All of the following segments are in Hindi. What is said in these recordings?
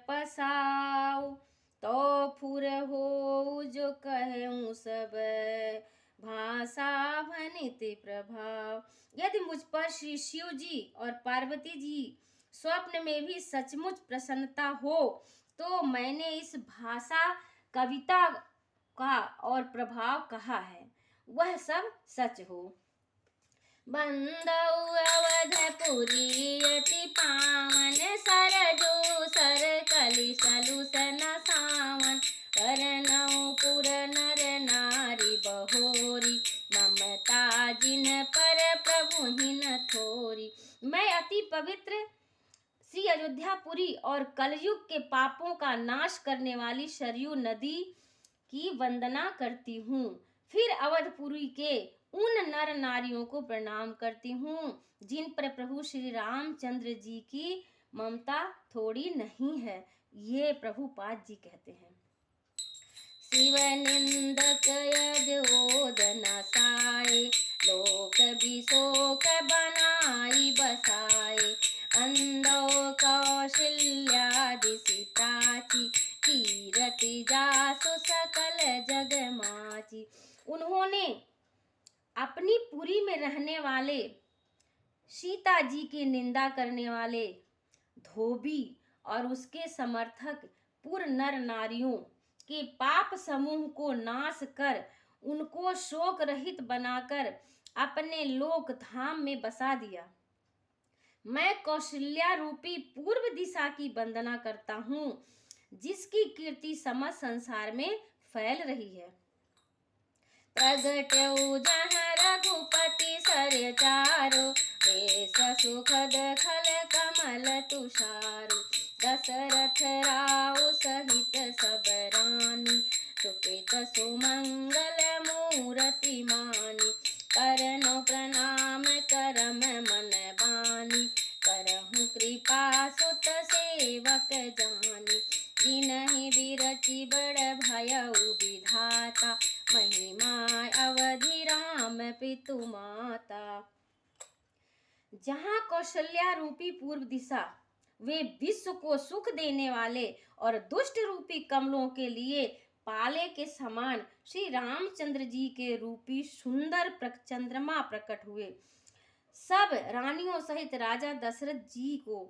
पसाऊ, तो फुर हो जो कहूँ सब, भाषा भनित प्रभाव। यदि मुझ पर श्री शिव जी और पार्वती जी स्वप्न में भी सचमुच प्रसन्नता हो, तो मैंने इस भाषा कविता का और प्रभाव कहा है वह सब सच हो। बंदौ अवधपुरी अति पावन, सरजो सर कलि सलूसन सावन, करनौ पुर नर नारी बहोरी, ममता जिन पर प्रभु हिन थोरी। मैं अति पवित्र श्री अयोध्यापुरी और कलयुग के पापों का नाश करने वाली सरयू नदी की वंदना करती हूँ। फिर अवधपुरी के उन नर नारियों को प्रणाम करती हूँ जिन पर प्रभु श्री रामचंद्र जी की ममता थोड़ी नहीं है। ये प्रभुपाद जी कहते हैं। शिव निंदक यदोद नसाए, लोक बिशोक बनाई बसाए, अंदो कौशल्यादि सीताची, कीरति जासु सकल जग माची। उन्होंने अपनी पुरी में रहने वाले सीता जी की निंदा करने वाले धोबी और उसके समर्थक पुर नर नारियों के पाप समूह को नाश कर उनको शोक रहित बनाकर अपने लोक धाम में बसा दिया। मैं कौशल्या रूपी पूर्व दिशा की वंदना करता हूँ जिसकी कीर्ति समस्त संसार में फैल रही है। प्रगट्यौ जहाँ रघुपति सर चारो, देश सुखद खल कमल तुषारो, दशरथ राव सहित सब रानी, सुकृत सुमंगल मूरति मानी, करनो प्रणाम करम मन बानी, करहु कृपा सुत सेवक जानी, जिनहि बिरचि बड़ भयउ विधाता, महिमा अवधि राम पितु माता। जहाँ कौशल्या रूपी पूर्व दिशा वे विश्व को सुख देने वाले और दुष्ट रूपी कमलों के लिए पाले के समान श्री रामचंद्र जी के रूपी सुंदर चंद्रमा प्रकट हुए, सब रानियों सहित राजा दशरथ जी को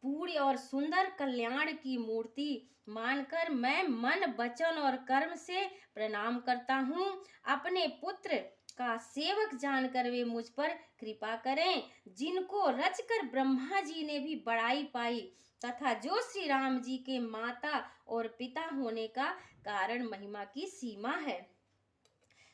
पूरी और सुंदर कल्याण की मूर्ति मानकर मैं मन वचन और कर्म से प्रणाम करता हूँ। अपने पुत्र का सेवक जानकर वे मुझ पर कृपा करें, जिनको रचकर ब्रह्मा जी ने भी बड़ाई पाई तथा जो श्री राम जी के माता और पिता होने का कारण महिमा की सीमा है।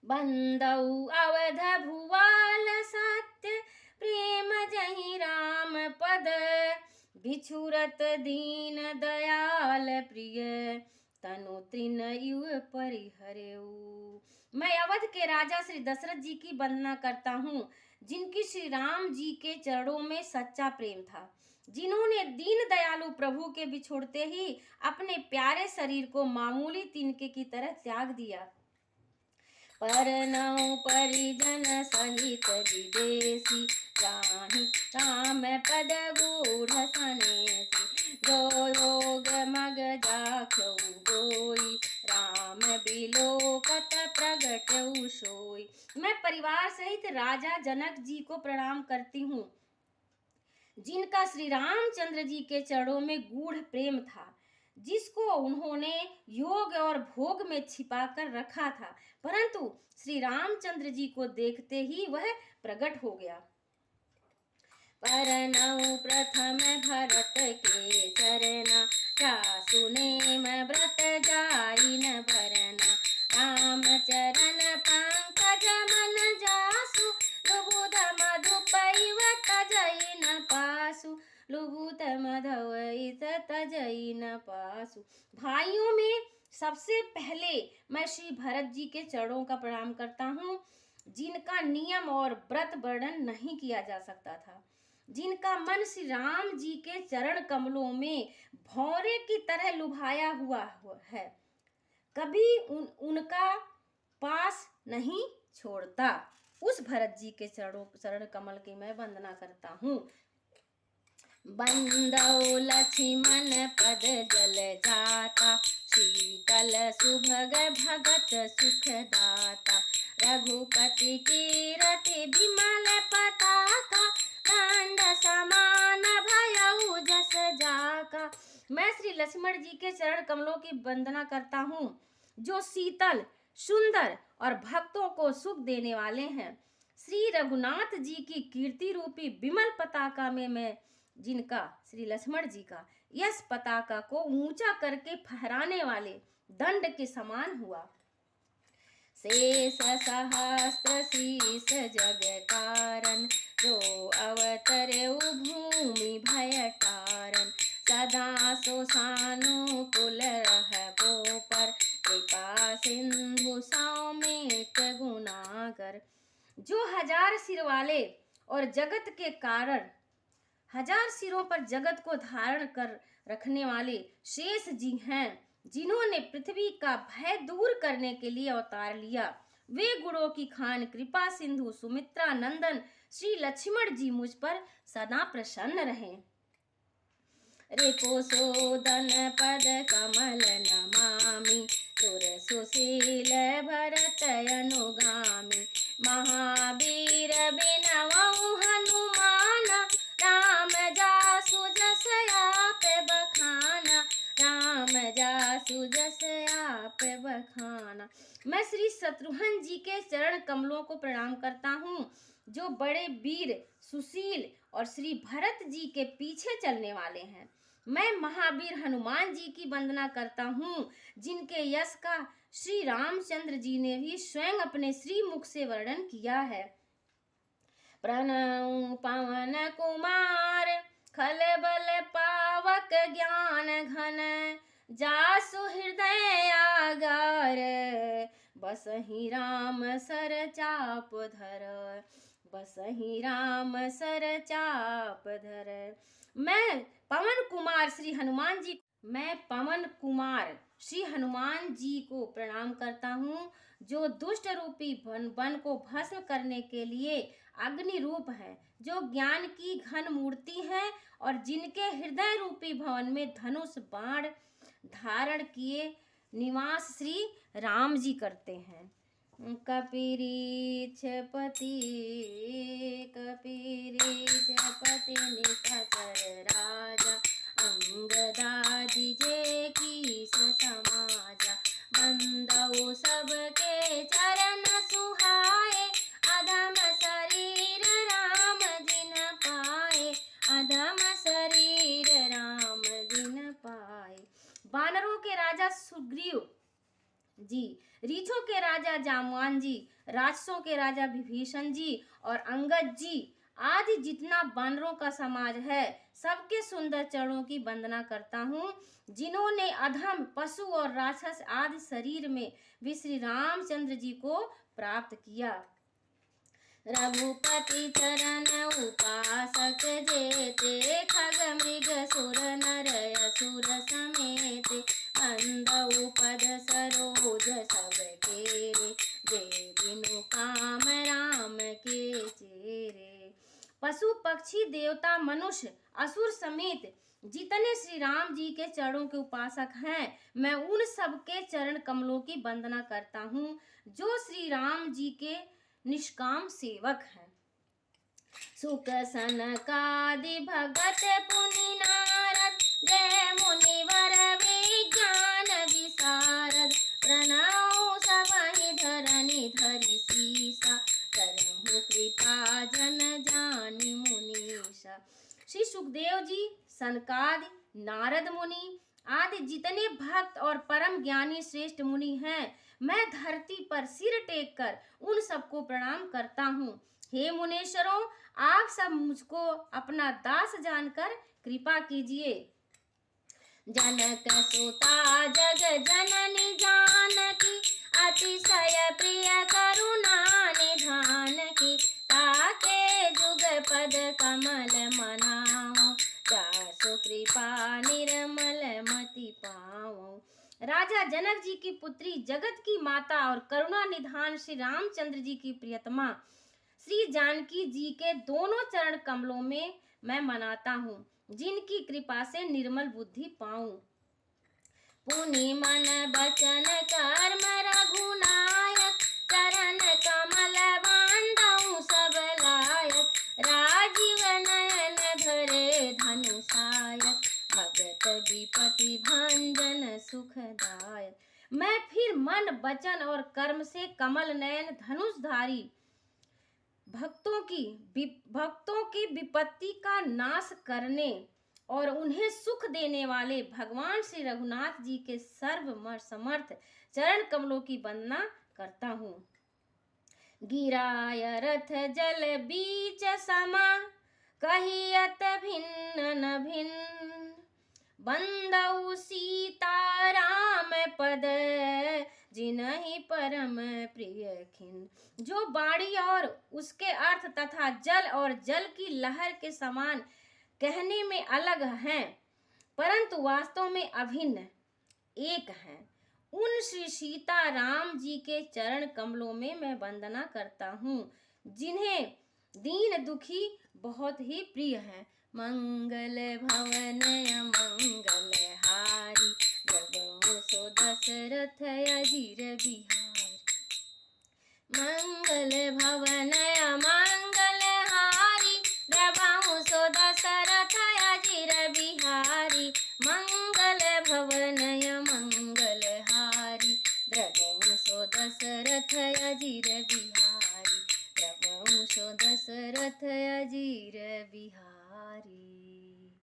बंदौ अवध भुवाल सत्य, प्रेम जहि राम पद, बिछुरत दीन दयाल प्रिय, तनु तृण युव परिहरेऊ। मैं अवध के राजा श्री दशरथ जी की वंदना करता हूँ जिनकी श्री राम जी के चरणों में सच्चा प्रेम था, जिन्होंने दीन दयालु प्रभु के बिछोड़ते ही अपने प्यारे शरीर को मामूली तिनके की तरह त्याग दिया। परनौ परिजन सहित विदेशी, जाहि राम पद गूढ़ सनेसी, जो योग मग जाख्यौ गोई, राम बिलोकत प्रगट्यौ सोई। मैं परिवार सहित राजा जनक जी को प्रणाम करती हूँ जिनका श्री रामचंद्र जी के चरणों में गूढ़ प्रेम था, जिसको उन्होंने योग और भोग में छिपा कर रखा था, परंतु श्री रामचंद्र जी को देखते ही वह प्रकट हो गया। परनौ प्रथम भरत के चरना, जासु नेम व्रत जाई न भरना, राम चरण पंकज मन जासु, लुबुध मधुपैव तजई न पासु, लुबुध मधुपैव तजई न पासु। भाइयों में सबसे पहले मैं श्री भरत जी के चरणों का प्रणाम करता हूँ, जिनका नियम और व्रत वर्णन नहीं किया जा सकता था, जिनका मन श्री राम जी के चरण कमलों में भौरे की तरह लुभाया हुआ है, कभी उनका पास नहीं छोड़ता। उस भरत जी के चरण कमल की मैं वंदना करता हूँ। बंदौ लक्ष्मण पद जल जाता, शीतल सुभग भगत सुखदाता। रघुपति कीरति विमल पताका, दंड समान भयउ जस जाका। मैं श्री लक्ष्मण जी के चरण कमलों की वंदना करता हूँ, जो शीतल, सुंदर और भक्तों को सुख देने वाले हैं। श्री रघुनाथ जी की कीर्ति रूपी विमल पताका में मैं जिनका, श्री लक्ष्मण जी का यश पताका को ऊंचा करके फहराने वाले दंड के समान हुआ। शेष सहस्त्र शीस जग कारण, जो अवतरे भूमि भय तारन। सदा सो सानुकूल रहबो पर, कृपा सिंधु सौमित गुणाकर। जो हजार सिर वाले और जगत के कारण, हजार सिरों पर जगत को धारण कर रखने वाले शेष जी हैं, जिन्होंने पृथ्वी का भय दूर करने के लिए अवतार लिया। वे गुणों की खान कृपा सिंधु सुमित्रा नंदन श्री लक्ष्मण जी मुझ पर सदा प्रसन्न रहें। रिपुसूदन पद कमल नमामि, सुर सुशील भरत अनुगामी। महावीर बिनवउ हनुमान, राम जासु जस आप बखाना। राम जासु जस आप बखाना। मैं श्री शत्रुघ्न जी के चरण कमलों को प्रणाम करता हूँ, जो बड़े वीर, सुशील और श्री भरत जी के पीछे चलने वाले हैं। मैं महावीर हनुमान जी की वंदना करता हूँ, जिनके यश का श्री रामचंद्र जी ने भी स्वयं अपने श्री मुख से वर्णन किया है। प्रणव पवन कुमार, खल बल पावक ज्ञान घन। जासु हृदय आगार, बसहि राम सर चाप धर। बसहि राम सर चाप धर। मैं पवन कुमार श्री हनुमान जी को प्रणाम करता हूँ, जो दुष्ट रूपी वन को भस्म करने के लिए अग्नि रूप है, जो ज्ञान की घन मूर्ति है और जिनके हृदय रूपी भवन में धनुष बाण धारण किए निवास श्री राम जी करते हैं। कपिरीछ पति निशाचर राजा, अंगदादि जे कीस समाजा। बंदौ सबके चरण सुहाए, अधम शरीर राम जिन पाए। अधम शरीर राम जिन पाए। वानरों के राजा सुग्रीव जी, रीछों के राजा जामवान जी, राक्षसों के राजा विभीषण जी और अंगद जी आदि जितना वानरों का समाज है, सबके सुंदर चरणों की वंदना करता हूँ, जिन्होंने अधम, पशु और राक्षस आदि शरीर में भी श्री रामचंद्र जी को प्राप्त किया। रघुपति चरण उपासक जेते, खग मृग सुर नर असुर समेत। बंदउ पद सरोज सब केरे, जे बिनु काम राम के चेरे। पशु पक्षी देवता मनुष्य असुर समेत जितने श्री राम जी के चरणों के उपासक हैं, मैं उन सब के चरण कमलों की वंदना करता हूँ, जो श्री राम जी के निष्काम सेवक हैं। सुख सनकादि भगत पुनि नारद, जय मुनिवर विज्ञान विशारद। प्रणव सबहि धरनि धरि सीसा, करहु कृपा जन जानि मुनीसा। श्री सुखदेव जी, सनकादि, नारद मुनि आदि जितने भक्त और परम ज्ञानी श्रेष्ठ मुनि हैं, मैं धरती पर सिर टेक कर उन सबको प्रणाम करता हूँ। हे मुनीश्वरों, आप सब मुझको अपना दास जानकर कृपा कीजिए। जनक सुता जग जननी जानकी, अतिशय प्रिय करुणा निधान की। ताके जुग पद कमल मनाओ, जासु कृपा निर्मल मति पाओ। राजा जनक जी की पुत्री, जगत की माता और करुणा निधान श्री रामचंद्र जी की प्रियतमा श्री जानकी जी के दोनों चरण कमलों में मैं मनाता हूँ, जिनकी कृपा से निर्मल बुद्धि पाऊं। पुनि मन बचन कर्म रघुनायक, चरण कमल बांधउ सब लायक, राजीव नयन धरे धनुषायक, भगत विपति भंजन सुखदायक। मैं फिर मन वचन और कर्म से कमल नयन धनुषधारी, भक्तों की विपत्ति का नाश करने और उन्हें सुख देने वाले भगवान श्री रघुनाथ जी के सर्व समर्थ चरण कमलों की वंदना करता हूँ। गिराय रथ जल बीच समा, कहियत भिन्न न भिन्न, बंदउ सीता राम पद, जिनहि परम प्रिय खिन। जो बाणी और उसके अर्थ तथा जल और जल की लहर के समान कहने में अलग हैं, परंतु वास्तव में अभिन्न एक हैं, उन श्री सीता राम जी के चरण कमलों में मैं वंदना करता हूँ, जिन्हें दीन दुखी बहुत ही प्रिय हैं। मंगल भवन